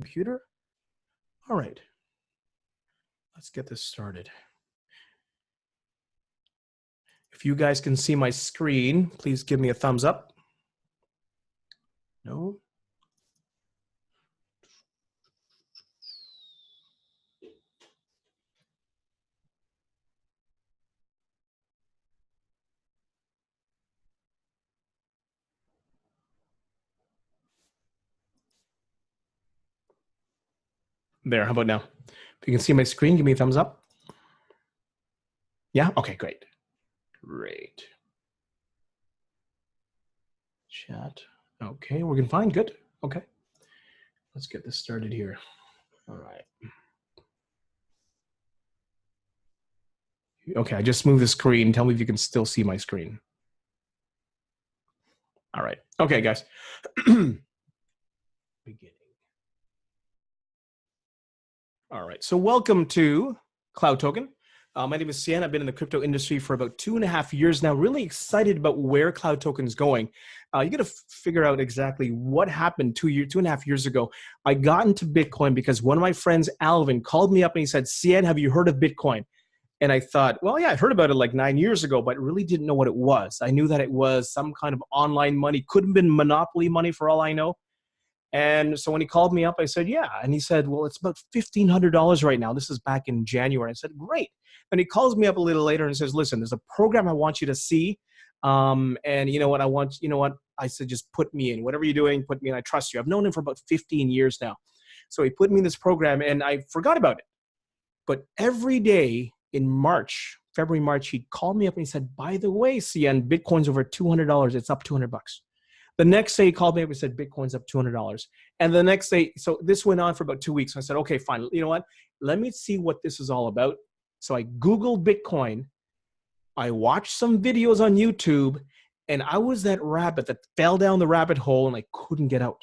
Computer. All right, let's get this started. If you guys can see my screen, please give me a thumbs up. No? There, how about now? If you can see my screen, give me a thumbs up. Yeah, okay, great. Great. Chat. Okay, we're gonna find good. Okay. Let's get this started here. All right. Okay, I just moved the screen. Tell me if you can still see my screen. All right. Okay, guys. Beginning. All right. So welcome to Cloud Token. My name is Cian. I've been in the crypto industry for about 2.5 years now. Really excited about where Cloud Token is going. You got to figure out exactly what happened 2.5 years ago. I got into Bitcoin because one of my friends, Alvin, called me up and he said, "Cian, have you heard of Bitcoin?" And I thought, well, yeah, I heard about it like 9 years ago, but really didn't know what it was. I knew that it was some kind of online money. Could have been monopoly money for all I know. And so when he called me up, I said, yeah. And he said, well, it's about $1,500 right now. This is back in January. I said, great. And he calls me up a little later and says, listen, there's a program I want you to see. And you know what, I said, just put me in. Whatever you're doing, put me in. I trust you. I've known him for about 15 years now. So he put me in this program and I forgot about it. But every day in February, March, he'd call me up and he said, by the way, Cian, Bitcoin's over $200. It's up $200. The next day he called me up and said, Bitcoin's up $200. And the next day, so this went on for about 2 weeks. I said, okay, fine. You know what? Let me see what this is all about. So I Googled Bitcoin. I watched some videos on YouTube and I was that rabbit that fell down the rabbit hole and I couldn't get out.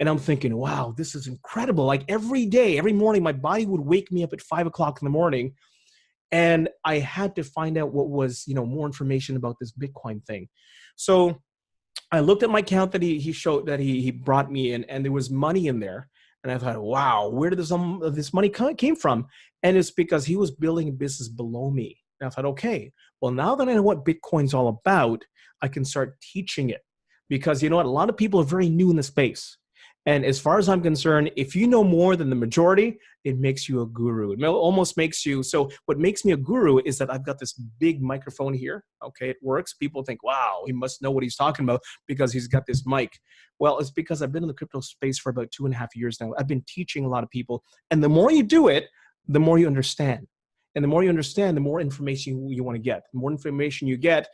And I'm thinking, wow, this is incredible. Like every day, every morning, my body would wake me up at 5 o'clock in the morning. And I had to find out what was, more information about this Bitcoin thing. So I looked at my account that he showed that he brought me in, and there was money in there. And I thought, wow, where did this money came from? And it's because he was building a business below me. And I thought, okay, well, now that I know what Bitcoin's all about, I can start teaching it. Because you know what? A lot of people are very new in the space. And as far as I'm concerned, if you know more than the majority, it makes you a guru. It almost makes you, so what makes me a guru is that I've got this big microphone here. Okay, it works. People think, wow, he must know what he's talking about because he's got this mic. Well, it's because I've been in the crypto space for about 2.5 years now. I've been teaching a lot of people. And the more you do it, the more you understand. And the more you understand, the more information you want to get. The more information you get,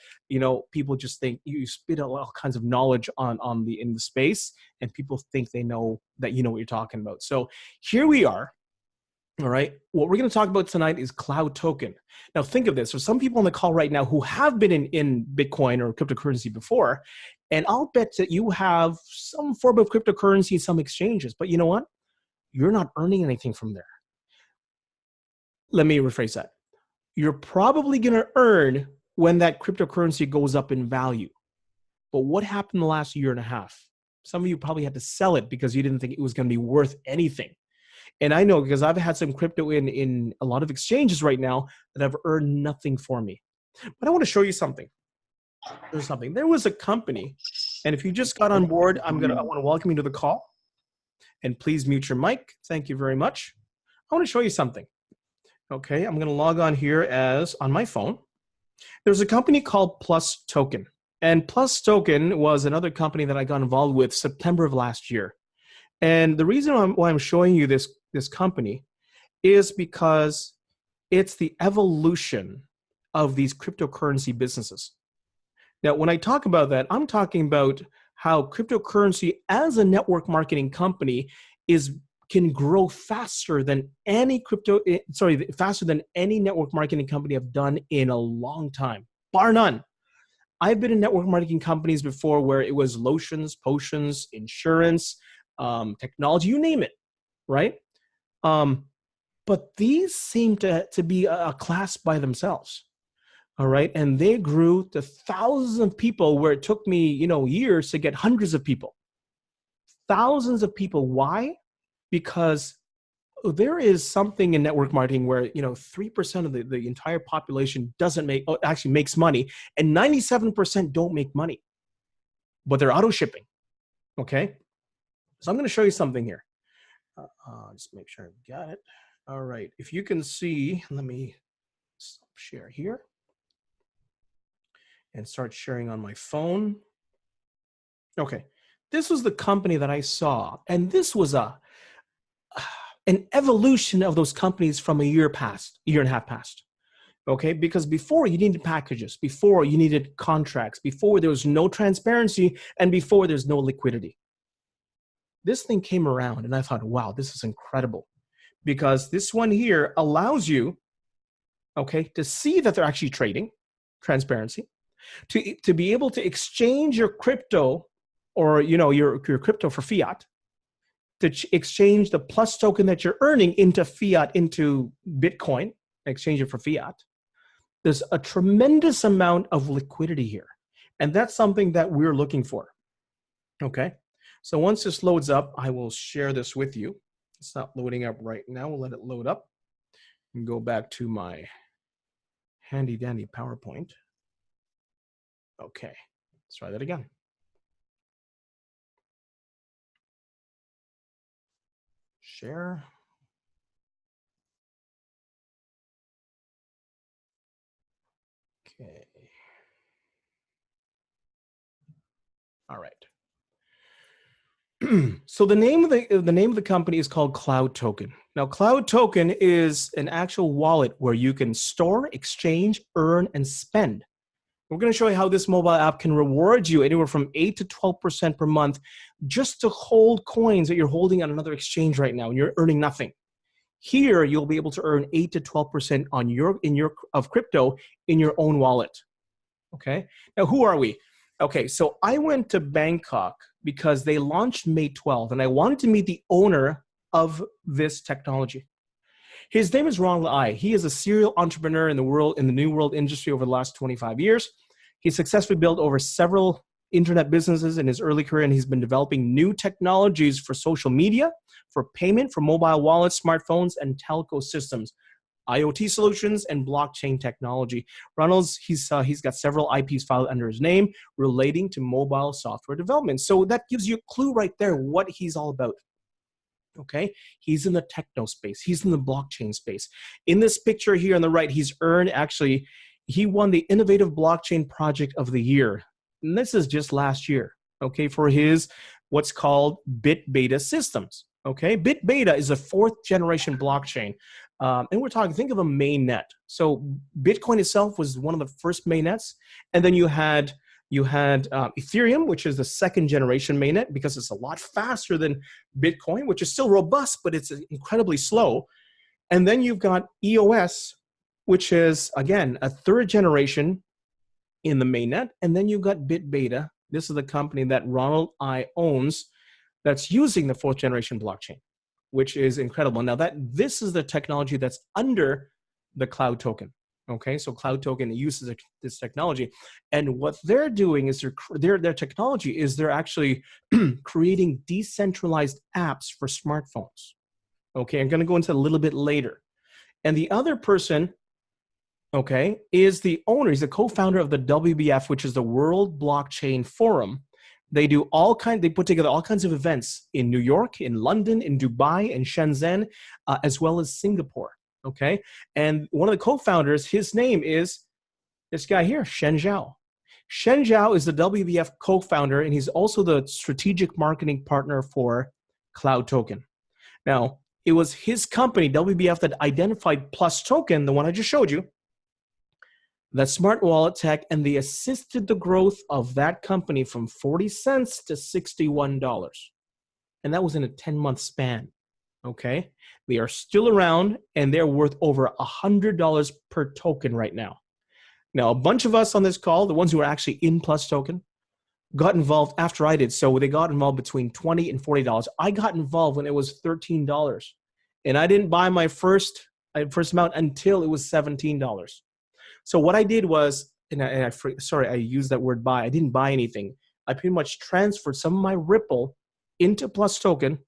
people just think you spit out all kinds of knowledge in the space, and people think they know that you know what you're talking about. So here we are. All right. What we're going to talk about tonight is Cloud Token. Now think of this. There's some people on the call right now who have been in Bitcoin or cryptocurrency before, and I'll bet that you have some form of cryptocurrency, some exchanges. But you know what? You're not earning anything from there. Let me rephrase that. You're probably going to earn when that cryptocurrency goes up in value. But what happened the last year and a half? Some of you probably had to sell it because you didn't think it was going to be worth anything. And I know because I've had some crypto in a lot of exchanges right now that have earned nothing for me. But I want to show you something. There was a company, and if you just got on board, I want to welcome you to the call. And please mute your mic. Thank you very much. I want to show you something. Okay, I'm going to log on here as on my phone. There's a company called Plus Token. And Plus Token was another company that I got involved with September of last year. And the reason why I'm showing you this company is because it's the evolution of these cryptocurrency businesses. Now, when I talk about that, I'm talking about how cryptocurrency as a network marketing company can grow faster than any network marketing company I've done in a long time, bar none. I've been in network marketing companies before where it was lotions, potions, insurance, technology, you name it, right? But these seem to be a class by themselves, all right? And they grew to thousands of people where it took me, years to get hundreds of people. Thousands of people. Why? because there is something in network marketing where 3% of the entire population doesn't make actually makes money, and 97% don't make money, but they're auto shipping. Okay, so I'm going to show you something here. Just make sure I've got it. All right, if you can see, let me stop share here and start sharing on my phone. Okay, this was the company that I saw, and this was an evolution of those companies from a year and a half past. Okay, because before you needed packages, before you needed contracts, before there was no transparency, and before there's no liquidity. This thing came around, and I thought, wow, this is incredible, because this one here allows you, okay, to see that they're actually trading, transparency, to be able to exchange your crypto, or your crypto for fiat, to exchange the Plus token that you're earning into fiat, into Bitcoin, exchange it for fiat. There's a tremendous amount of liquidity here, and that's something that we're looking for. Okay, so once this loads up, I will share this with you. It's not loading up right now. We'll let it load up and go back to my handy dandy PowerPoint. Okay, let's try that again. Share. Okay. All right. So the name of the company is called Cloud Token. Now, Cloud Token is an actual wallet where you can store, exchange, earn, and spend. We're going to show you how this mobile app can reward you anywhere from 8 to 12% per month just to hold coins that you're holding on another exchange right now, and you're earning nothing. Here, you'll be able to earn 8 to 12% of crypto in your own wallet. Okay. Now, who are we? Okay, so I went to Bangkok because they launched May 12th, and I wanted to meet the owner of this technology. His name is Ronald Ai. He is a serial entrepreneur in the new world industry over the last 25 years. He successfully built over several internet businesses in his early career, and he's been developing new technologies for social media, for payment, for mobile wallets, smartphones, and telco systems, IoT solutions, and blockchain technology. Ronald's, he's got several IPs filed under his name relating to mobile software development. So that gives you a clue right there what he's all about. Okay, he's in the techno space. He's in the blockchain space. In this picture here on the right, he won the Innovative Blockchain Project of the Year. And this is just last year, okay, for his what's called BitBeta systems. Okay, BitBeta is a 4th generation blockchain. And we're talking, think of a mainnet. So Bitcoin itself was one of the first mainnets. And then you had Ethereum, which is the 2nd generation mainnet, because it's a lot faster than Bitcoin, which is still robust, but it's incredibly slow. And then you've got EOS, which is, again, a 3rd generation in the mainnet. And then you've got BitBeta. This is the company that Ronald Ai owns that's using the 4th generation blockchain, which is incredible. Now, this is the technology that's under the Cloud Token. Okay, so Cloud Token uses this technology, and what they're doing is their technology is they're actually creating decentralized apps for smartphones. Okay, I'm going to go into a little bit later. And the other person, okay, is the owner. He's the co-founder of the WBF, which is the World Blockchain Forum. They put together all kinds of events in New York, in London, in Dubai, in Shenzhen, as well as Singapore. Okay, and one of the co-founders, his name is this guy here, Shen Zhao. Shen Zhao is the WBF co-founder, and he's also the strategic marketing partner for Cloud Token. Now, it was his company, WBF, that identified Plus Token, the one I just showed you, that smart wallet tech, and they assisted the growth of that company from 40 cents to $61. And that was in a 10-month span. Okay, they are still around, and they're worth over $100 per token right now. Now, a bunch of us on this call, the ones who are actually in Plus Token, got involved after I did. So they got involved between $20 and $40. I got involved when it was $13, and I didn't buy my first amount until it was $17. So what I did was, I used that word buy. I didn't buy anything. I pretty much transferred some of my Ripple into Plus Token.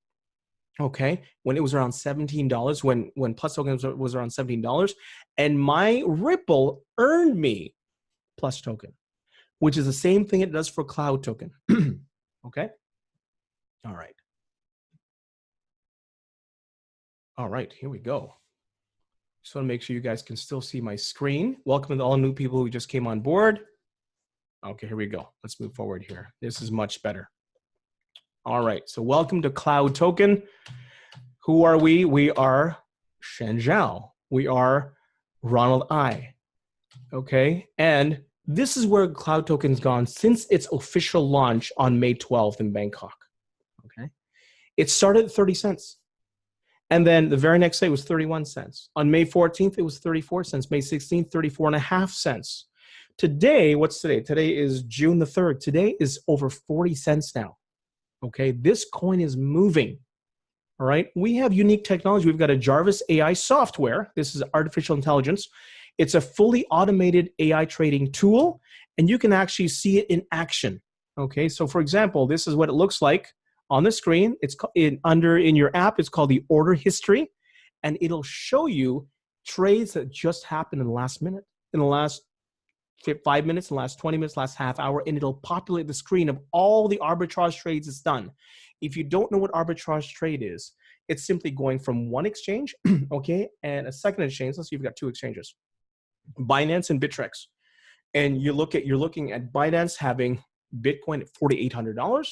okay, when it was around $17, when Plus Token was around $17, and my Ripple earned me Plus Token, which is the same thing it does for Cloud Token. Okay. All right. All right, here we go. Just want to make sure you guys can still see my screen. Welcome to all new people who just came on board. Okay, here we go. Let's move forward here. This is much better. All right, so welcome to Cloud Token. Who are we? We are Shen Zhao. We are Ronald I. Okay, and this is where Cloud Token's gone since its official launch on May 12th in Bangkok. Okay, it started at 30 cents. And then the very next day was 31 cents. On May 14th, it was 34 cents. May 16th, 34.5 cents. Today, what's today? Today is June the 3rd. Today is over 40 cents now. Okay, this coin is moving. All right, we have unique technology. We've got a Jarvis AI software. This is artificial intelligence. It's a fully automated AI trading tool, and you can actually see it in action. Okay, so for example, this is what it looks like on the screen. It's in your app. It's called the order history, and it'll show you trades that just happened in the last minute, in the last 5 minutes, in the last 20 minutes, last half hour, and it'll populate the screen of all the arbitrage trades it's done. If you don't know what arbitrage trade is, it's simply going from one exchange, okay, and a second exchange. Let's say you've got two exchanges, Binance and Bittrex, and you're looking at Binance having Bitcoin at $4,800.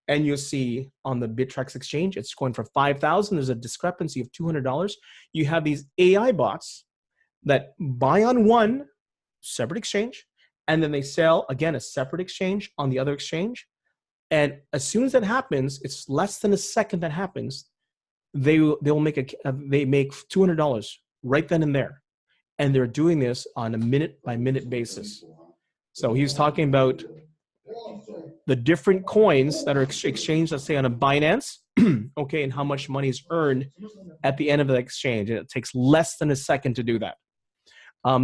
And you'll see on the Bittrex exchange, it's going for $5,000. There's a discrepancy of $200. You have these AI bots that buy on one separate exchange, and then they sell, again, a separate exchange on the other exchange. And as soon as that happens, it's less than a second that happens, they make $200 right then and there. And they're doing this on a minute-by-minute basis. So he's talking about the different coins that are exchanged, let's say on a Binance, okay, and how much money is earned at the end of the exchange. And it takes less than a second to do that.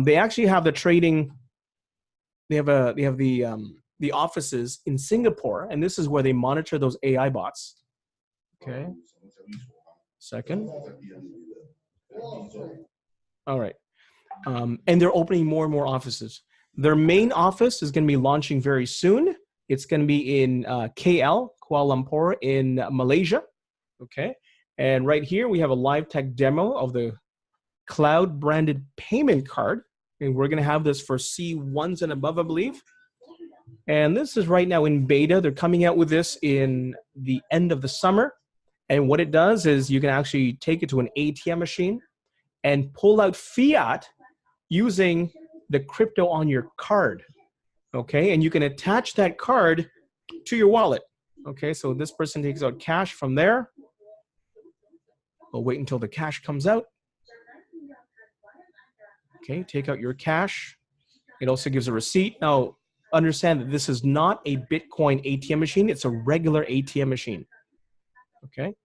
They actually have the trading. They have the offices in Singapore, and this is where they monitor those AI bots. Okay, second. All right, and they're opening more and more offices. Their main office is going to be launching very soon. It's going to be in KL, Kuala Lumpur in Malaysia. Okay. And right here, we have a live tech demo of the cloud branded payment card. And we're going to have this for C1s and above, I believe. And this is right now in beta. They're coming out with this in the end of the summer. And what it does is you can actually take it to an ATM machine and pull out fiat using the crypto on your card. Okay, and you can attach that card to your wallet. Okay, so this person takes out cash from there. We'll wait until the cash comes out. Okay, take out your cash. It also gives a receipt. Now, understand that this is not a Bitcoin ATM machine. It's a regular ATM machine. Okay.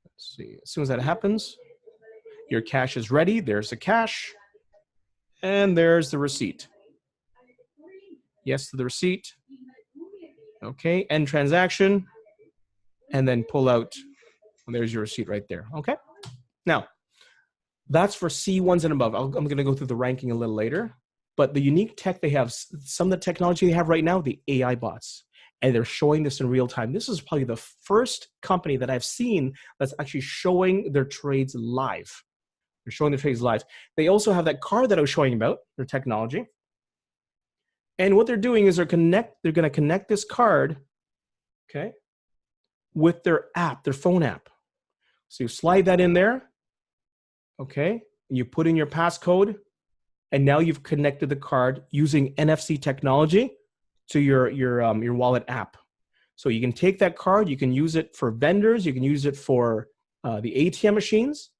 Let's see. As soon as that happens, your cash is ready. There's the cash. And there's the receipt. Yes to the receipt. Okay, end transaction. And then pull out. And there's your receipt right there. Okay. Now, that's for C1s and above. I'm going to go through the ranking a little later. But the unique tech they have, some of the technology they have right now, the AI bots. And they're showing this in real time. This is probably the first company that I've seen that's actually showing their trades live. They're showing their trades live. They also have that card that I was showing about, their technology. And what they're doing is they're going to connect this card, okay, with their app, their phone app. So you slide that in there, okay, and you put in your passcode, and now you've connected the card using NFC technology to your wallet app. So you can take that card, you can use it for vendors, you can use it for the ATM machines,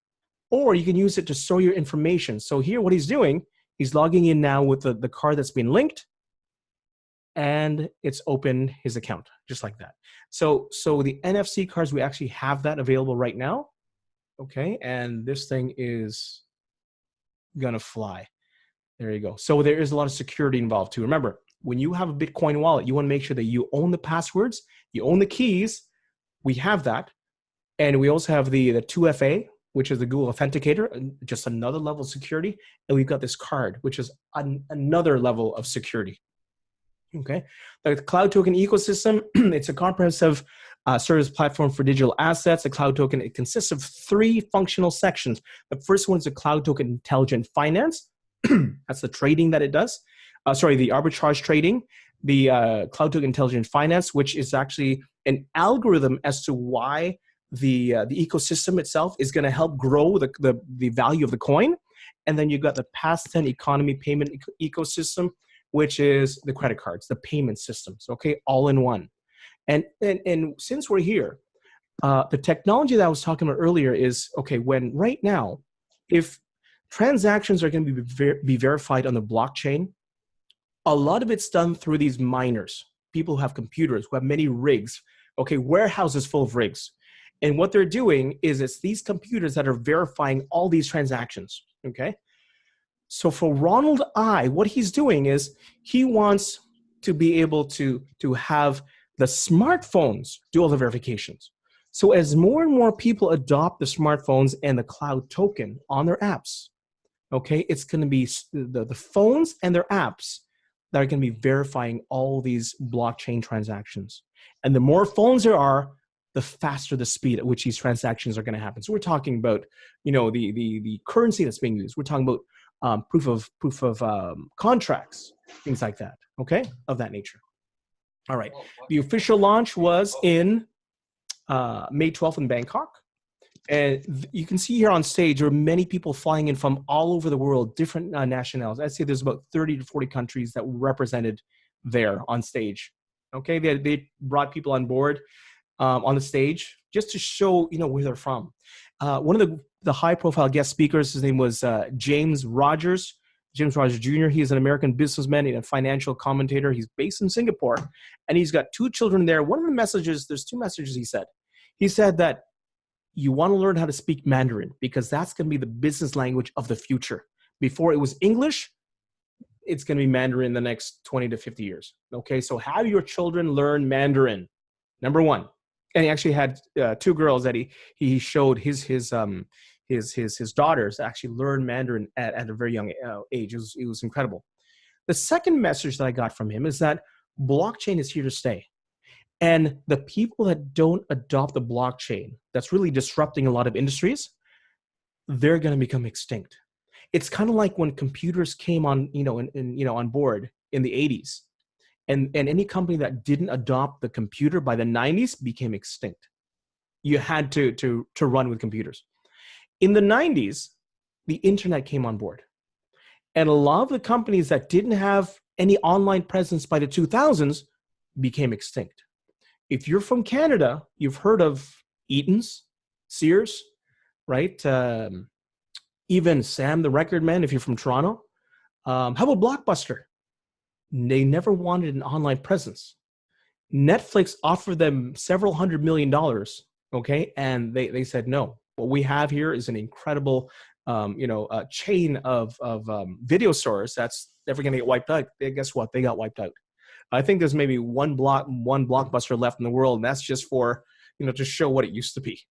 or you can use it to store your information. So here, what he's doing, he's logging in now with the card that's been linked, and it's opened his account, just like that. So the NFC cards, we actually have that available right now, okay? And this thing is gonna fly. There you go. So there is a lot of security involved too. Remember, when you have a Bitcoin wallet, you wanna make sure that you own the passwords, you own the keys, we have that. And we also have the 2FA, which is the Google Authenticator, just another level of security. And we've got this card, which is another level of security. Okay. The Cloud Token ecosystem, it's a comprehensive service platform for digital assets. A Cloud Token, it consists of 3 functional sections. The first one is the Cloud Token Intelligent Finance. That's the trading that it does. The arbitrage trading. The Cloud Token Intelligent Finance, which is actually an algorithm as to why the ecosystem itself is going to help grow the value of the coin. And then you've got the past 10 economy payment ecosystem, which is the credit cards, the payment systems, okay, all in one. And since we're here, the technology that I was talking about earlier is, okay, when right now, if transactions are going to be verified on the blockchain, a lot of it's done through these miners, people who have computers, who have many rigs, okay, warehouses full of rigs. And what they're doing is it's these computers that are verifying all these transactions, okay? So for Ronald I, what he's doing is he wants to be able to have the smartphones do all the verifications. So as more and more people adopt the smartphones and the Cloud Token on their apps, okay, it's going to be the phones and their apps that are going to be verifying all these blockchain transactions. And the more phones there are, the faster the speed at which these transactions are going to happen. So we're talking about, the currency that's being used. We're talking about proof of contracts, things like that. Okay, of that nature. All right. The official launch was in May 12th in Bangkok. And you can see here on stage, there are many people flying in from all over the world, different nationalities. I'd say there's about 30 to 40 countries that were represented there on stage. Okay, they brought people on board on the stage just to show, where they're from. One of the high-profile guest speakers, his name was James Rogers. James Rogers Jr. He is an American businessman and a financial commentator. He's based in Singapore, and he's got 2 children there. One of the messages, there's 2 messages he said. He said that you want to learn how to speak Mandarin because that's going to be the business language of the future. Before it was English, it's going to be Mandarin in the next 20 to 50 years. Okay, so have your children learn Mandarin, number 1. And he actually had 2 girls that he showed his daughters actually learn Mandarin at a very young age. It was incredible. The second message that I got from him is that blockchain is here to stay. And the people that don't adopt the blockchain, that's really disrupting a lot of industries, they're going to become extinct. It's kind of like when computers came on, on board in the 80s. And any company that didn't adopt the computer by the 90s became extinct. You had to run with computers. In the 90s, the internet came on board. And a lot of the companies that didn't have any online presence by the 2000s became extinct. If you're from Canada, you've heard of Eaton's, Sears, right? Even Sam the Record Man, if you're from Toronto. How about Blockbuster? They never wanted an online presence. Netflix offered them several $100 million, okay? And they said no. What we have here is an incredible, chain of video stores that's never going to get wiped out. Guess what? They got wiped out. I think there's maybe one Blockbuster left in the world, and that's just for, to show what it used to be,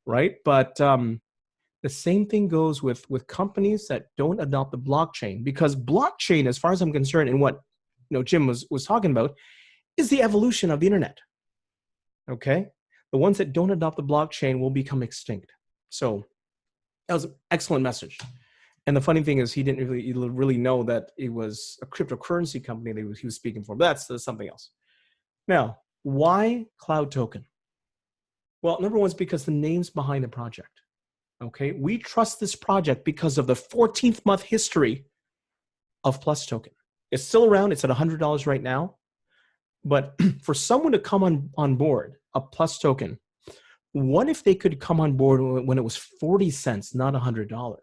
right? But the same thing goes with companies that don't adopt the blockchain, because blockchain, as far as I'm concerned, and what Jim was talking about, is the evolution of the internet. Okay, the ones that don't adopt the blockchain will become extinct. So that was an excellent message. And the funny thing is, he didn't really know that it was a cryptocurrency company that he was speaking for. But that's something else. Now, why Cloud Token? Well, number 1 is because the name's behind the project. Okay, we trust this project because of the 14th month history of Plus Token. It's still around. It's at $100 right now. But for someone to come on board a Plus Token, what if they could come on board when it was 40 cents, not $100?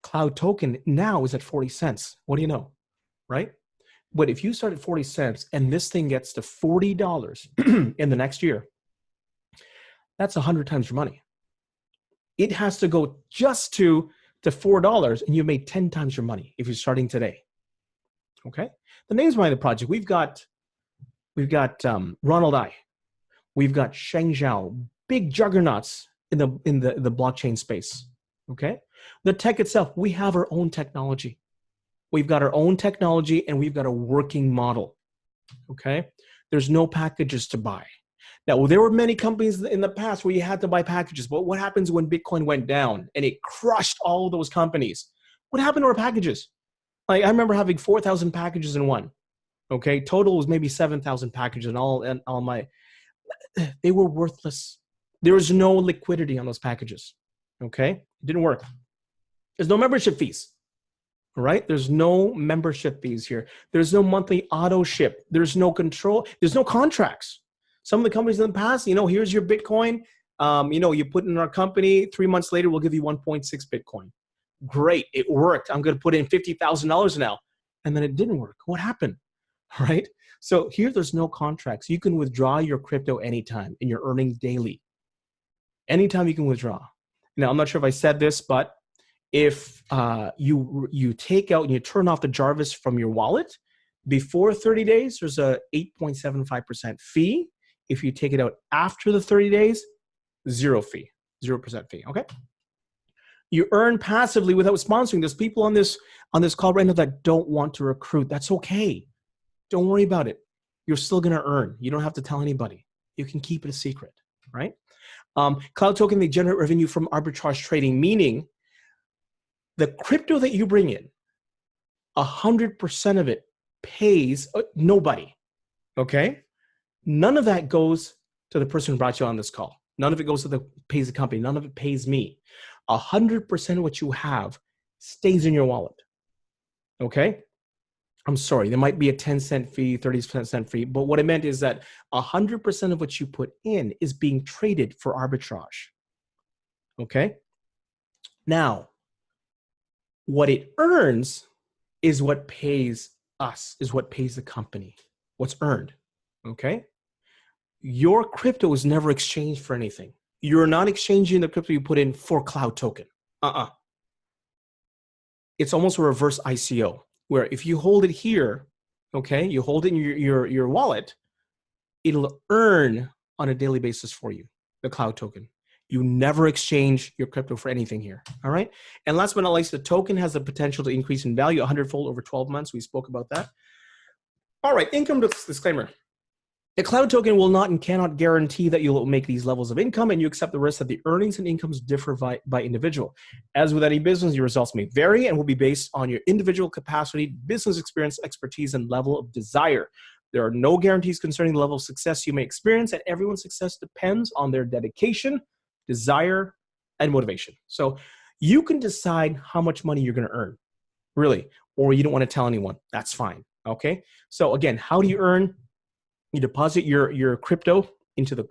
Cloud Token now is at 40 cents. What do you know, right? But if you start at 40 cents and this thing gets to $40 in the next year, that's 100 times your money. It has to go just to $4, and you made 10 times your money if you're starting today. Okay, the name's behind the project. We've got Ronald I. We've got Sheng Zhao, big juggernauts in the blockchain space. Okay, the tech itself, we have our own technology. We've got our own technology and we've got a working model. Okay, there's no packages to buy. Now, there were many companies in the past where you had to buy packages, but what happens when Bitcoin went down and it crushed all of those companies? What happened to our packages? Like, I remember having 4,000 packages in one. Okay, total was maybe 7,000 packages, and all my, they were worthless. There was no liquidity on those packages. Okay, it didn't work. There's no membership fees. Right? There's no membership fees here. There's no monthly auto ship. There's no control. There's no contracts. Some of the companies in the past, here's your Bitcoin. You put in our company. 3 months later, we'll give you 1.6 Bitcoin. Great, it worked. I'm going to put in $50,000 now, and then it didn't work. What happened? Right? So here, there's no contracts. You can withdraw your crypto anytime, and you're earning daily. Anytime you can withdraw. Now, I'm not sure if I said this, but if you take out and you turn off the Jarvis from your wallet before 30 days, there's a 8.75% fee. If you take it out after the 30 days, 0% fee. Okay. You earn passively without sponsoring. There's people on this call right now that don't want to recruit. That's okay. Don't worry about it. You're still going to earn. You don't have to tell anybody. You can keep it a secret, right? Cloud Token, they generate revenue from arbitrage trading, meaning the crypto that you bring in, 100% of it pays nobody, okay? None of that goes to the person who brought you on this call. None of it goes to pays the company. None of it pays me. 100% of what you have stays in your wallet, okay? I'm sorry, there might be a 10-cent fee, 30-cent fee, but what I meant is that 100% of what you put in is being traded for arbitrage, okay? Now, what it earns is what pays us, is what pays the company, what's earned, okay? Your crypto is never exchanged for anything. You're not exchanging the crypto you put in for Cloud Token. It's almost a reverse ICO, where if you hold it here, okay, you hold it in your wallet, it'll earn on a daily basis for you, the Cloud Token. You never exchange your crypto for anything here, all right? And last but not least, the token has the potential to increase in value 100-fold over 12 months. We spoke about that. All right, income disclaimer. A Cloud Token will not and cannot guarantee that you'll make these levels of income, and you accept the risk that the earnings and incomes differ by individual. As with any business, your results may vary and will be based on your individual capacity, business experience, expertise, and level of desire. There are no guarantees concerning the level of success you may experience, and everyone's success depends on their dedication, desire, and motivation. So you can decide how much money you're going to earn, really, or you don't want to tell anyone. That's fine, okay? So again, how do you earn? You deposit your crypto into the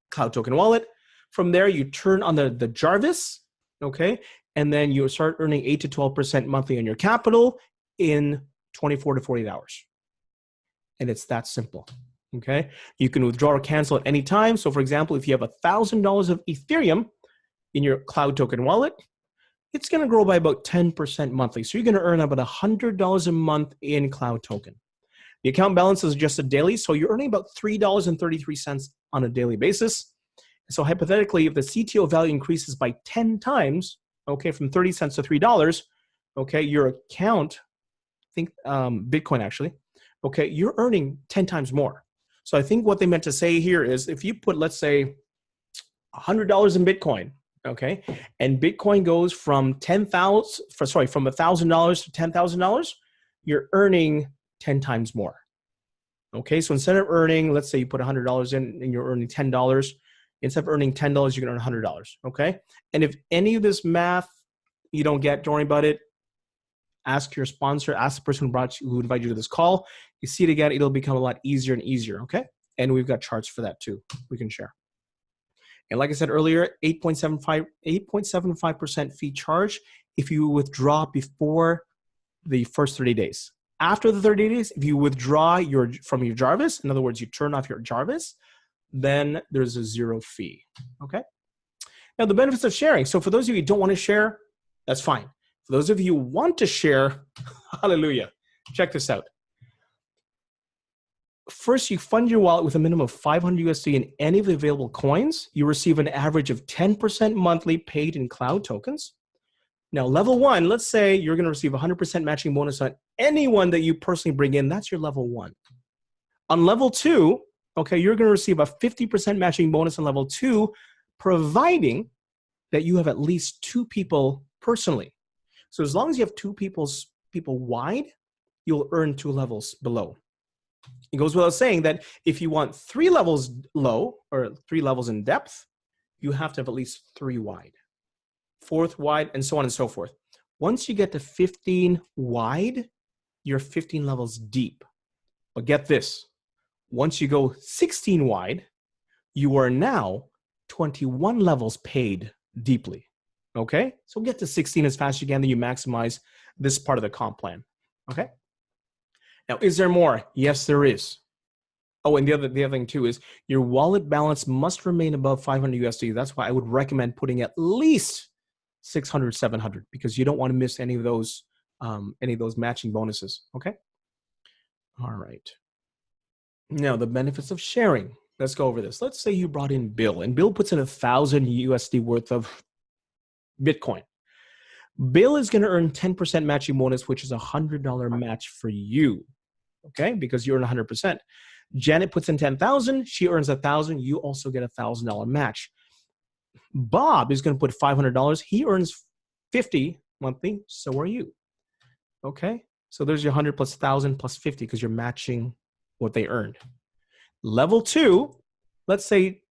Cloud Token wallet. From there, you turn on the Jarvis, okay? And then you start earning 8 to 12% monthly on your capital in 24 to 48 hours. And it's that simple, okay? You can withdraw or cancel at any time. So for example, if you have $1,000 of Ethereum in your Cloud Token wallet, it's going to grow by about 10% monthly. So you're going to earn about $100 a month in Cloud Token. The account balance is adjusted daily, so you're earning about $3.33 on a daily basis. So hypothetically, if the CTO value increases by 10 times, okay, from 30 cents to $3, okay, your account, Bitcoin actually, okay, you're earning 10 times more. So I think what they meant to say here is if you put, let's say, $100 in Bitcoin, okay, and Bitcoin goes from $1,000 to $10,000, you're earning 10 times more. Okay, so instead of earning, let's say you put $100 in and you're earning $10, instead of earning $10, you're going to earn $100. Okay, and if any of this math you don't get, don't worry about it. Ask your sponsor, ask the person who invited you to this call. You see it again, it'll become a lot easier and easier. Okay, and we've got charts for that too. We can share. And like I said earlier, 8.75% fee charge if you withdraw before the first 30 days. After the 30 days, if you withdraw from your Jarvis, in other words, you turn off your Jarvis, then there's a 0 fee, okay? Now, the benefits of sharing. So for those of you who don't want to share, that's fine. For those of you who want to share, hallelujah, check this out. first you fund your wallet with a minimum of 500 USD in any of the available coins. You receive an average of 10% monthly paid in cloud tokens. Now, level one, let's say you're going to receive 100% matching bonus on anyone that you personally bring in. That's your level one. On level two, okay, you're going to receive a 50% matching bonus on level two, providing that you have at least 2 people personally. So as long as you have 2 people wide, you'll earn 2 levels below. It goes without saying that if you want 3 levels low or 3 levels in depth, you have to have at least 3 wide, 4th wide, and so on and so forth. Once you get to 15 wide, you're 15 levels deep. But get this, once you go 16 wide, you are now 21 levels paid deeply. Okay? So get to 16 as fast as you can, then you maximize this part of the comp plan. Okay? Now, is there more? Yes, there is. Oh, and the other thing too is your wallet balance must remain above 500 USD. That's why I would recommend putting at least 600, 700, because you don't want to miss any of those matching bonuses. Okay. All right. Now the benefits of sharing. Let's go over this. Let's say you brought in Bill, and Bill puts in 1,000 USD worth of Bitcoin. Bill is going to earn 10% matching bonus, which is a $100 match for you. Okay, because you earn 100%. Janet puts in 10,000. She earns 1,000. You also get a $1,000 match. Bob is going to put $500. He earns 50 monthly. So are you. Okay, so there's your 100 plus 1,000 plus 50 because you're matching what they earned. Level two, let's say,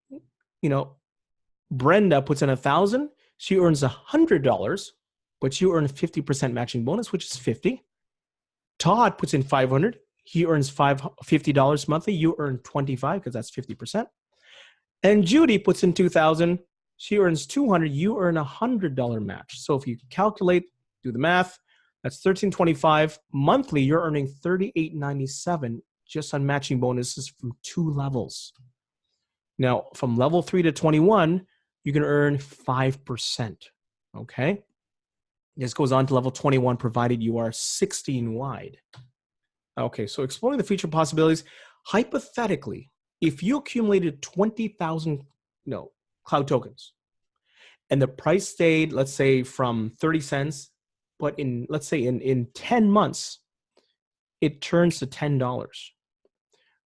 Brenda puts in 1,000. She earns $100, but you earn 50% matching bonus, which is 50. Todd puts in 500. He earns $50 monthly. You earn 25 because that's 50%. And Judy puts in 2,000. She earns 200. You earn $100 match. So if you calculate, do the math, that's $1,325 monthly. You're earning $38.97 just on matching bonuses from 2 levels. Now, from level 3 to 21, you can earn 5%. Okay. This goes on to level 21, provided you are 16 wide. Okay, so exploring the future possibilities. Hypothetically, if you accumulated 20,000 cloud tokens and the price stayed, let's say, from 30 cents, but let's say in 10 months, it turns to $10.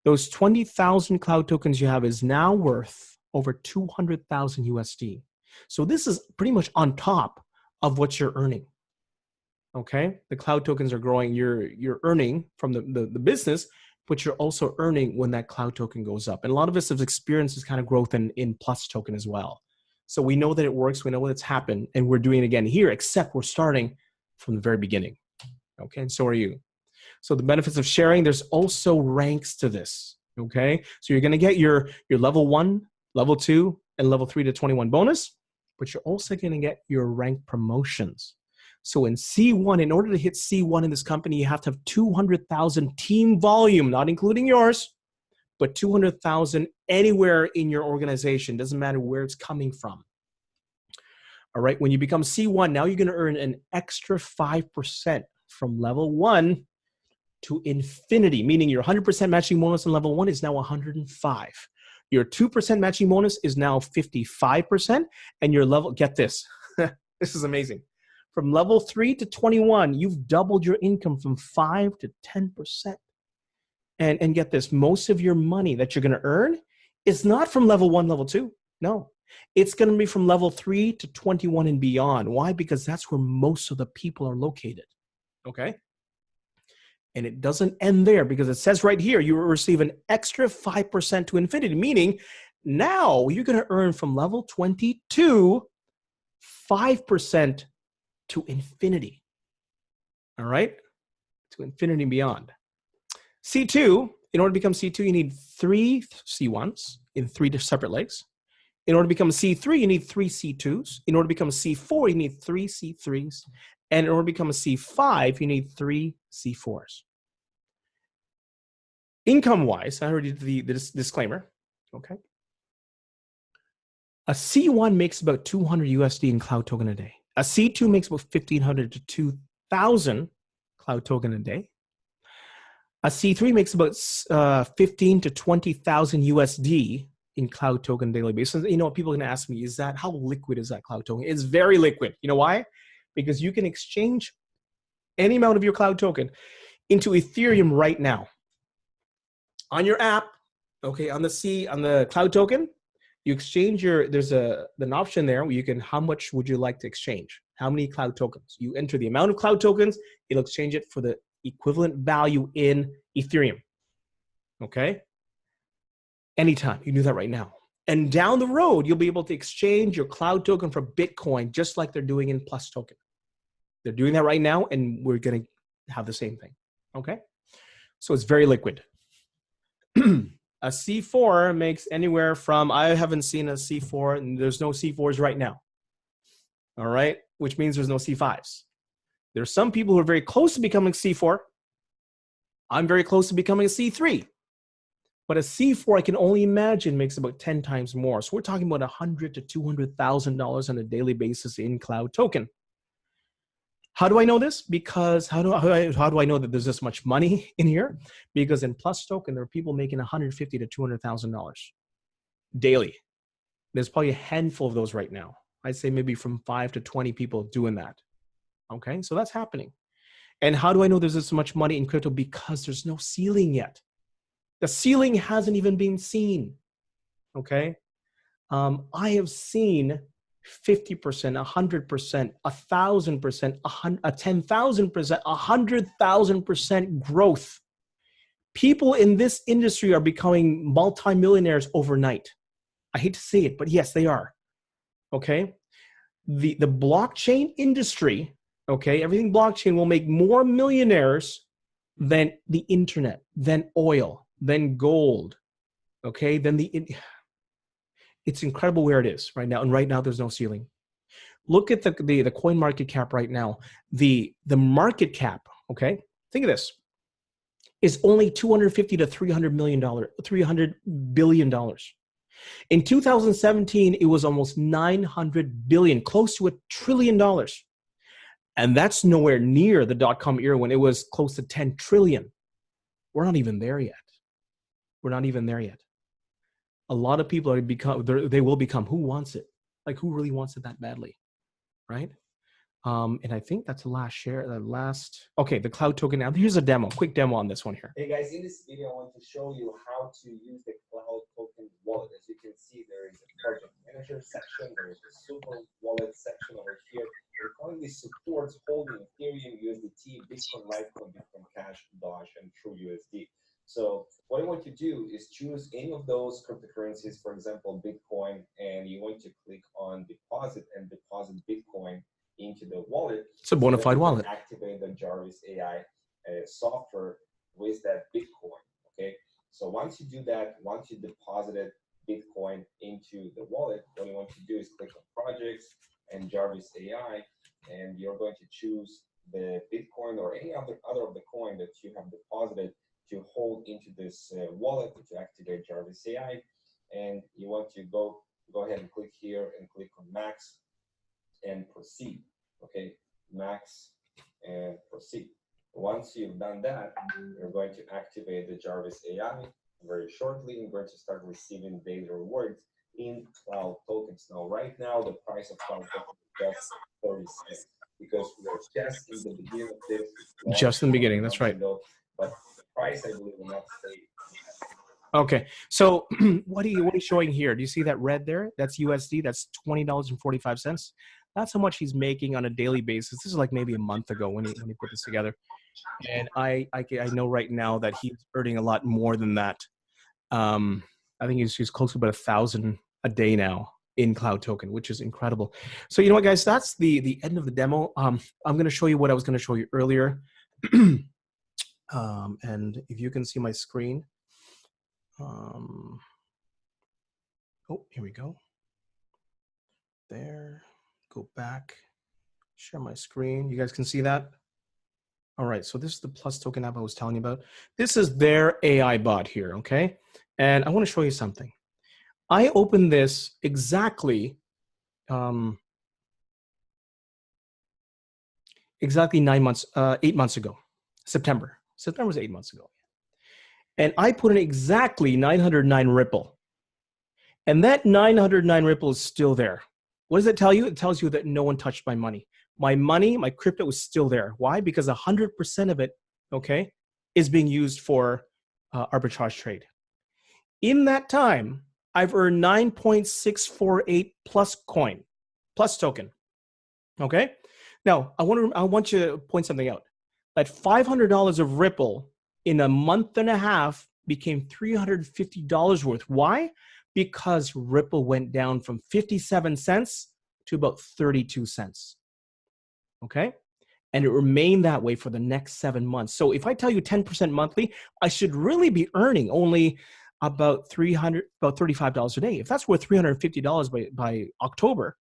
Those 20,000 cloud tokens you have is now worth over 200,000 USD. So this is pretty much on top of what you're earning. Okay, the cloud tokens are growing. You're earning from the business, but you're also earning when that cloud token goes up. And a lot of us have experienced this kind of growth in Plus token as well. So we know that it works. We know what's happened, and we're doing it again here. Except we're starting from the very beginning. Okay, and so are you. So the benefits of sharing. There's also ranks to this. Okay, so you're going to get your level 1, level 2, and level 3 to 21 bonus, but you're also going to get your rank promotions. So in C1, in order to hit C1 in this company, you have to have 200,000 team volume, not including yours, but 200,000 anywhere in your organization. Doesn't matter where it's coming from. All right, when you become C1, now you're going to earn an extra 5% from level 1 to infinity, meaning your 100% matching bonus on level 1 is now 105. Your 2% matching bonus is now 55%, and your level, get this, this is amazing. From level 3 to 21, you've doubled your income from 5 to 10%. And get this, most of your money that you're going to earn is not from level 1, level 2. No, it's going to be from level 3 to 21 and beyond. Why? Because that's where most of the people are located. Okay? And it doesn't end there, because it says right here, you will receive an extra 5% to infinity, meaning now you're going to earn from level 22, 5% to infinity. All right? To infinity and beyond. C2, in order to become C2, you need 3 C1s in 3 separate legs. In order to become C3, you need 3 C2s. In order to become C4, you need 3 C3s. And in order to become a C5, you need 3 C4s. Income-wise, I already did the disclaimer. Okay. A C1 makes about 200 USD in cloud token a day. A C2 makes about 1,500 to 2,000 cloud token a day. A C3 makes about 15 to 20,000 USD in cloud token daily basis. You know what people are gonna ask me is that how liquid is that cloud token? It's very liquid. You know why? Because you can exchange any amount of your cloud token into Ethereum right now on your app. Okay, on the cloud token, you exchange there's an option there where you can, how much would you like to exchange? How many cloud tokens? You enter the amount of cloud tokens, it'll exchange it for the equivalent value in Ethereum. Okay? Anytime. You can do that right now. And down the road, you'll be able to exchange your cloud token for Bitcoin, just like they're doing in Plus Token. They're doing that right now, and we're going to have the same thing. Okay? So it's very liquid. A C4 makes anywhere from, I haven't seen a C4, and there's no C4s right now. All right? Which means there's no C5s. There's some people who are very close to becoming C4. I'm very close to becoming a C3. But a C4, I can only imagine, makes about 10 times more. So we're talking about $100,000 to $200,000 on a daily basis in cloud token. How do I know this? Because how do I know that there's this much money in here? Because in Plus Token, there are people making $150,000 to $200,000 daily. There's probably a handful of those right now. I'd say maybe from 5 to 20 people doing that. Okay, so that's happening. And how do I know there's this much money in crypto? Because there's no ceiling yet. The ceiling hasn't even been seen. Okay, I have seen 50%, 100%, 1,000%, 10,000%, 100,000% growth. People in this industry are becoming multimillionaires overnight. I hate to say it, but yes, they are. Okay, the blockchain industry, okay, everything blockchain will make more millionaires than the internet, than oil, than gold. Okay, than it's incredible where it is right now, and right now there's no ceiling. Look at the coin market cap right now. The market cap, okay, think of this, is only $250 to $300 billion. In 2017, it was almost 900 billion, close to $1 trillion. And that's nowhere near the dot-com era when it was close to 10 trillion. We're not even there yet. We're not even there yet. A lot of people they will become, who wants it? Like, who really wants it that badly, right? And I think that's the last share, okay, the cloud token. Now, here's a demo, quick demo on this one here. Hey guys, in this video, I want to show you how to use the cloud token wallet. As you can see, there is a project manager section, there is a super wallet section over here. It currently supports holding Ethereum, USDT, Bitcoin, Litecoin, Bitcoin Cash, Doge, and TrueUSD. So what I want to do is choose any of those cryptocurrencies, for example, Bitcoin, and you want to click on deposit and deposit Bitcoin into the wallet. It's a bona fide wallet. Activate the Jarvis AI software with that Bitcoin. Okay. So once you do that, once you deposited Bitcoin into the wallet, what you want to do is click on projects and Jarvis AI, and you're going to choose the Bitcoin or any other of the coin that you have deposited to hold into this wallet to activate Jarvis AI. And you want to go ahead and click here and click on max and proceed. Okay, max and proceed. Once you've done that, you're going to activate the Jarvis AI very shortly. You're going to start receiving daily rewards in cloud tokens. Now, right now, the price of cloud tokens is just 30 cents because we're just in the beginning of this. Just in the beginning, that's right. But the price, I believe, will not stay. Okay, so what are you showing here? Do you see that red there? That's USD. That's $20.45. That's how much he's making on a daily basis. This is like maybe a month ago when he put this together, and I know right now that he's earning a lot more than that. I think he's close to about 1,000 a day now in cloud token, which is incredible. So you know what, guys? That's the end of the demo. I'm going to show you what I was going to show you earlier, and if you can see my screen. Oh, here we go. There, go back, share my screen. You guys can see that? All right, so this is the Plus Token app I was telling you about. This is their AI bot here, okay? And I want to show you something. I opened this exactly 8 months ago, September. September was 8 months ago. and I put in exactly 909 Ripple. And that 909 Ripple is still there. What does it tell you? It tells you that no one touched my money. My money, my crypto is still there. Why? Because 100% of it, okay, is being used for arbitrage trade. In that time, I've earned 9.648 plus coin, plus token. Okay. Now, I want you to point something out. That $500 of Ripple in a month and a half became $350 worth. Why? Because Ripple went down from 57 cents to about 32 cents. Okay. And it remained that way for the next 7 months. So if I tell you 10% monthly, I should really be earning only about $35 a day. If that's worth $350 by October,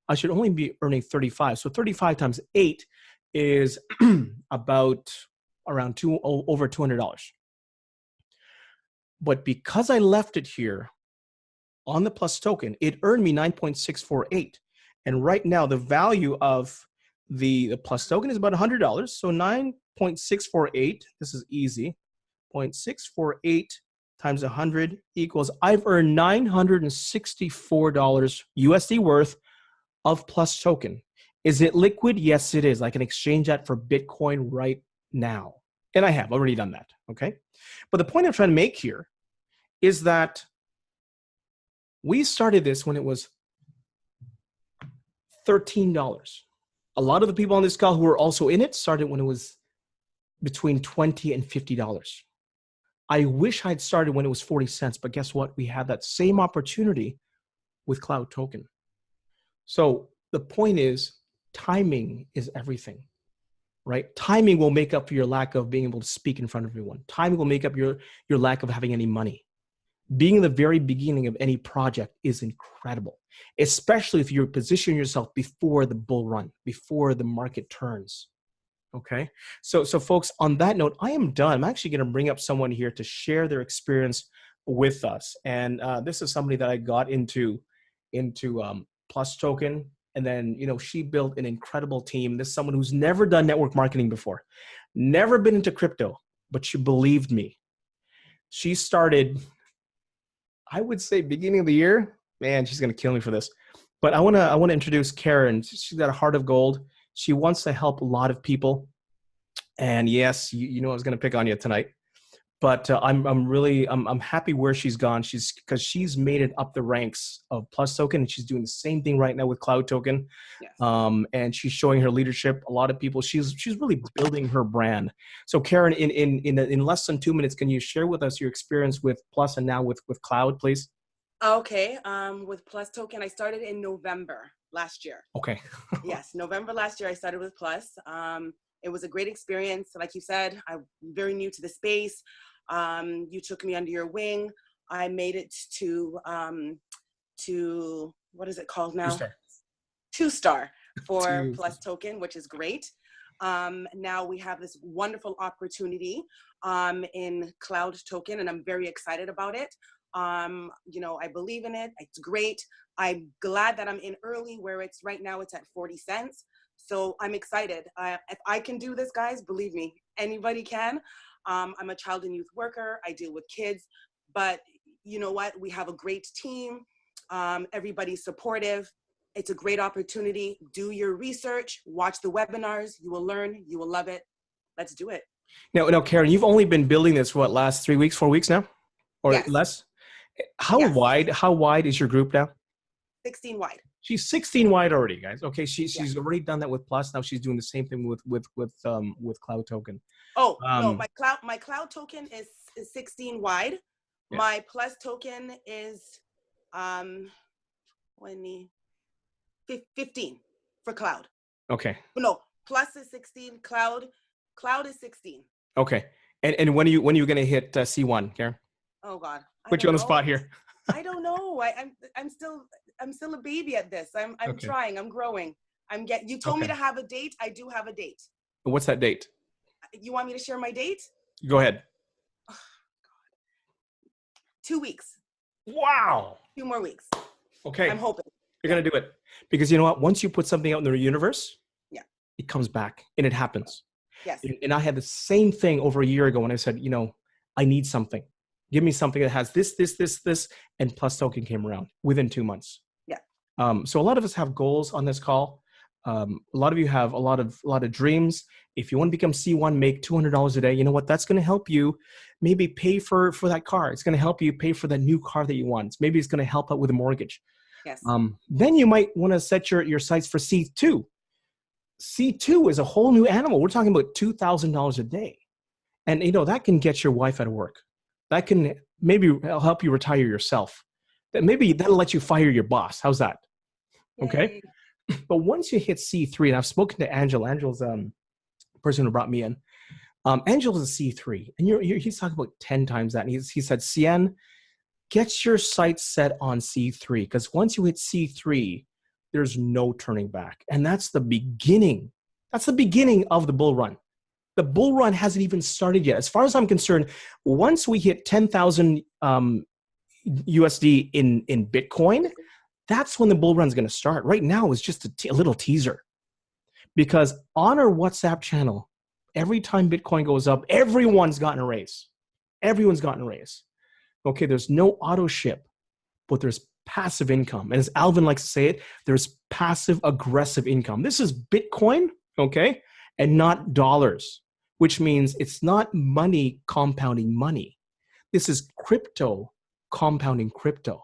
I should only be earning 35. So 35 times 8 is about around over $200. But because I left it here on the Plus token, it earned me 9.648. And right now, the value of the Plus token is about $100. So 9.648, this is easy, 0.648 times 100 equals, I've earned $964 USD worth of Plus token. Is it liquid? Yes, it is. I can exchange that for Bitcoin right now. And I have already done that, okay? But the point I'm trying to make here is that we started this when it was $13. A lot of the people on this call who are also in it started when it was between $20 and $50. I wish I'd started when it was 40 cents, but guess what? We had that same opportunity with Cloud Token. So the point is, timing is everything, right? Timing will make up for your lack of being able to speak in front of everyone. Timing will make up your lack of having any money. Being in the very beginning of any project is incredible, especially if you're positioning yourself before the bull run, before the market turns. Okay. So folks, on that note, I am done. I'm actually going to bring up someone here to share their experience with us. And this is somebody that I got into Plus Token. And then, she built an incredible team. This is someone who's never done network marketing before, never been into crypto, but she believed me. She started, I would say, beginning of the year. Man, she's going to kill me for this. But I want to introduce Karen. She's got a heart of gold. She wants to help a lot of people. And yes, I was going to pick on you tonight. But I'm happy where she's gone. Because she's made it up the ranks of Plus Token, and she's doing the same thing right now with Cloud Token. Yes. And she's showing her leadership. A lot of people. She's really building her brand. So Karen, in less than 2 minutes, can you share with us your experience with Plus and now with Cloud, please? Okay. With Plus Token, I started in November last year. Okay. Yes, November last year I started with Plus. It was a great experience. Like you said, I'm very new to the space. You took me under your wing. I made it to what is it called now? Two-star for Plus Token, which is great. Now we have this wonderful opportunity in Cloud Token, and I'm very excited about it. I believe in it. It's great. I'm glad that I'm in early where it's right now, it's at 40 cents. So I'm excited. If I can do this, guys, believe me, anybody can. I'm a child and youth worker. I deal with kids, but you know what? We have a great team. Everybody's supportive. It's a great opportunity. Do your research, watch the webinars. You will learn, you will love it. Let's do it. Now, Karen, you've only been building this, last 3 weeks, 4 weeks now? Or yes. Less? How wide is your group now? 16 wide. She's 16 wide already, guys. Okay, she's already done that with Plus. Now she's doing the same thing with Cloud Token. Oh no, my Cloud Token is 16 wide. Yeah. My Plus Token is 15 for Cloud. Okay. No, Plus is 16. Cloud is 16. Okay. And when are you gonna hit C1, Karen? Oh God. Put you on the spot here. I don't know. I'm still a baby at this. I'm okay. Trying. I'm growing. You told me to have a date. I do have a date. What's that date? You want me to share my date? Go ahead. Oh, God. 2 weeks. Wow. 2 more weeks. Okay. I'm hoping. You're gonna do it because you know what? Once you put something out in the universe, yeah, it comes back and it happens. Yes. And I had the same thing over a year ago when I said, I need something. Give me something that has this, and Plus Token came around within 2 months. Yeah. So a lot of us have goals on this call. A lot of you have a lot of dreams. If you want to become C1, make $200 a day. You know what? That's going to help you maybe pay for that car. It's going to help you pay for that new car that you want. Maybe it's going to help out with a mortgage. Yes. Then you might want to set your sights for C2. C2 is a whole new animal. We're talking about $2,000 a day. And, that can get your wife out of work. That can maybe help you retire yourself. Maybe that'll let you fire your boss. How's that? Okay. Yay. But once you hit C3, and I've spoken to Angel. Angel's the person who brought me in. Angel is a C3, and he's talking about 10 times that. And he said, Cian, get your sights set on C3, because once you hit C3, there's no turning back. And that's the beginning. That's the beginning of the bull run. The bull run hasn't even started yet. As far as I'm concerned, once we hit 10,000 USD in Bitcoin, that's when the bull run is going to start. Right now is just a little teaser. Because on our WhatsApp channel, every time Bitcoin goes up, everyone's gotten a raise. Everyone's gotten a raise. Okay, there's no auto ship, but there's passive income. And as Alvin likes to say it, there's passive aggressive income. This is Bitcoin, okay, and not dollars, which means it's not money compounding money. This is crypto compounding crypto.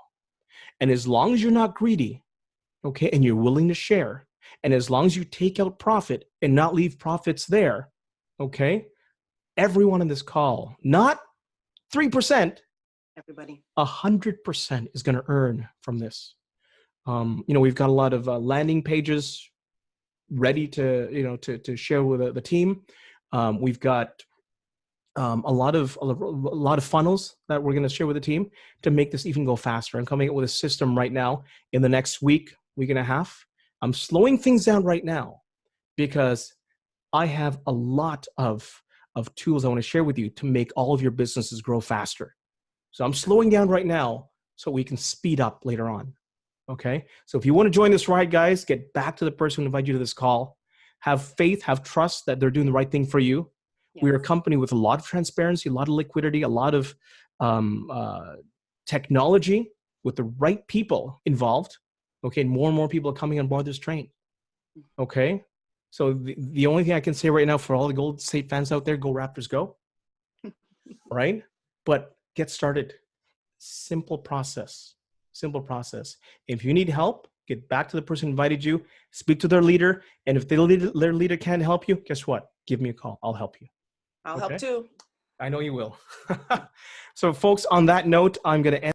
And as long as you're not greedy, okay, and you're willing to share, and as long as you take out profit and not leave profits there, okay, everyone on this call, not 3%, Everybody. 100% is going to earn from this. We've got a lot of landing pages ready to, to share with the team. We've got a lot of funnels that we're going to share with the team to make this even go faster. I'm coming up with a system right now in the next week and a half. I'm slowing things down right now because I have a lot of tools I want to share with you to make all of your businesses grow faster. So I'm slowing down right now so we can speed up later on. Okay. So if you want to join this ride, guys, get back to the person who invited you to this call. Have faith, have trust that they're doing the right thing for you. Yes. We're a company with a lot of transparency, a lot of liquidity, a lot of technology with the right people involved. Okay. And more people are coming on board this train. Okay. So the only thing I can say right now for all the Golden State fans out there, go Raptors, go. Right? But get started. Simple process. If you need help, get back to the person who invited you, speak to their leader. And if their leader can't help you, guess what? Give me a call. I'll help you. I'll help too. I know you will. So folks, on that note, I'm going to end.